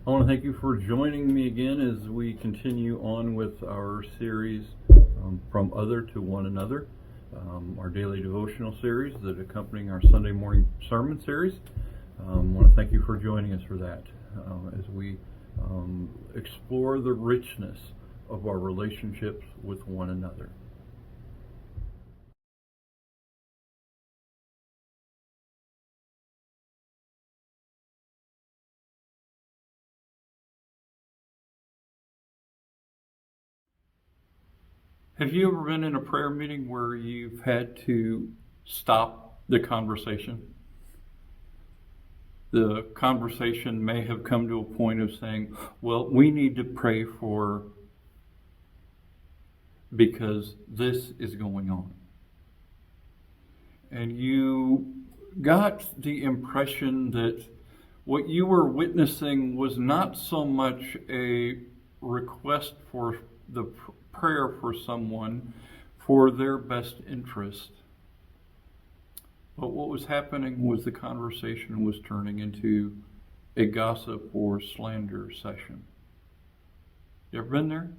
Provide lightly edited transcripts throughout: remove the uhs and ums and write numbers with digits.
I want to thank you for joining me again as we continue on with our series, From Other to One Another, our daily devotional series that accompanying our Sunday morning sermon series. I want to thank you for joining us for that as we explore the richness of our relationships with one another. Have you ever been in a prayer meeting where you've had to stop the conversation? The conversation may have come to a point of saying, well, we need to pray for because this is going on. And you got the impression that what you were witnessing was not so much a request for the prayer for someone for their best interest. But what was happening was the conversation was turning into a gossip or slander session. You ever been there?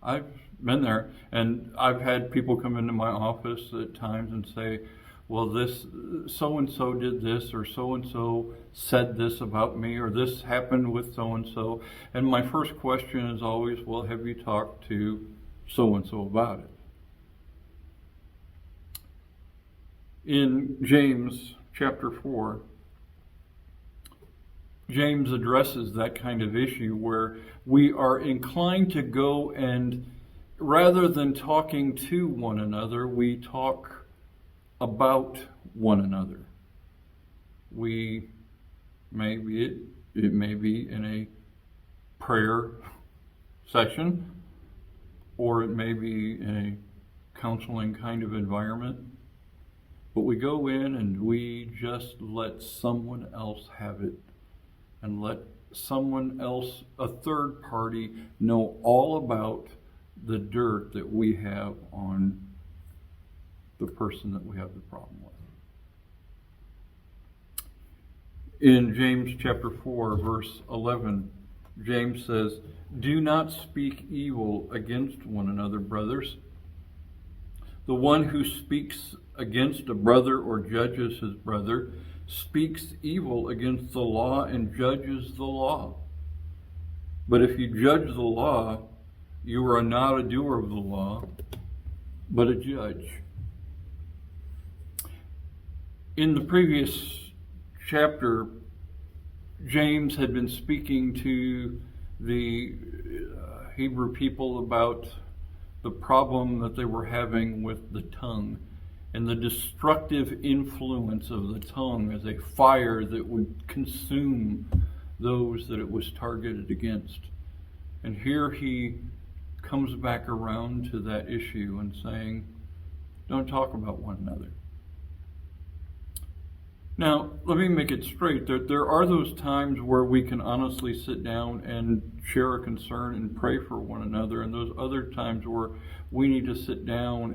I've been there, and I've had people come into my office at times and say, well, this so-and-so did this, or so-and-so said this about me, or this happened with so-and-so. And my first question is always, well, have you talked to so-and-so about it? In James chapter 4, James addresses that kind of issue where we are inclined to go and rather than talking to one another, we talk about one another. We maybe it may be in a prayer session, or it may be in a counseling kind of environment. But we go in and we just let someone else have it and let someone else, a third party, know all about the dirt that we have on the person that we have the problem with. In James chapter 4, verse 11, James says, "Do not speak evil against one another, brothers. The one who speaks against a brother or judges his brother speaks evil against the law and judges the law. But if you judge the law, you are not a doer of the law, but a judge." In the previous chapter, James had been speaking to the Hebrew people about the problem that they were having with the tongue and the destructive influence of the tongue as a fire that would consume those that it was targeted against. And here he comes back around to that issue and saying, don't talk about one another. Now, let me make it straight. There are those times where we can honestly sit down and share a concern and pray for one another, and those other times where we need to sit down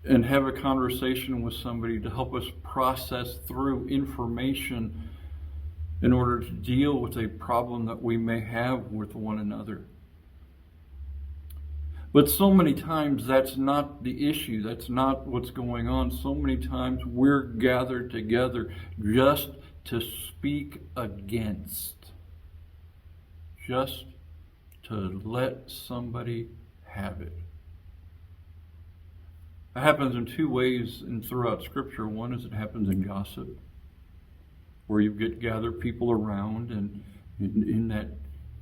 and have a conversation with somebody to help us process through information in order to deal with a problem that we may have with one another. But so many times that's not the issue. That's not what's going on. So many times we're gathered together just to speak against. Just to let somebody have it. It happens in two ways throughout Scripture. One is it happens in gossip, where you gather people around, and in that,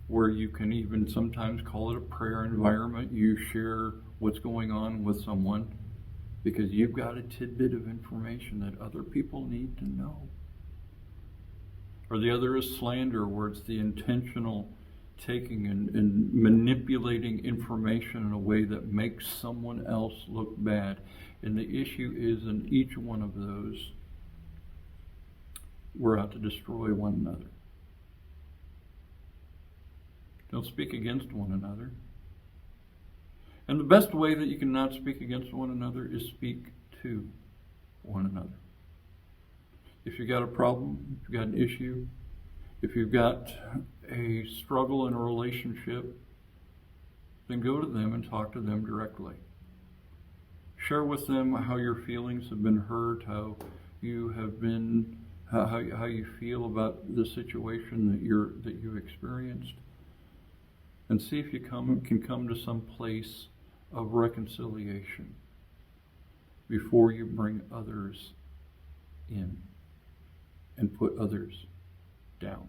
where you can even sometimes call it a prayer environment, you share what's going on with someone because you've got a tidbit of information that other people need to know. Or the other is slander, where it's the intentional taking and manipulating information in a way that makes someone else look bad. And the issue is, in each one of those, we're out to destroy one another. Don't speak against one another. And the best way that you can not speak against one another is speak to one another. If you got a problem, if you got an issue, If you've got a struggle in a relationship, then go to them and talk to them directly. Share with them how your feelings have been hurt, how you have been, how you feel about the situation that you've experienced, and see if you can come to some place of reconciliation before you bring others in and put others down.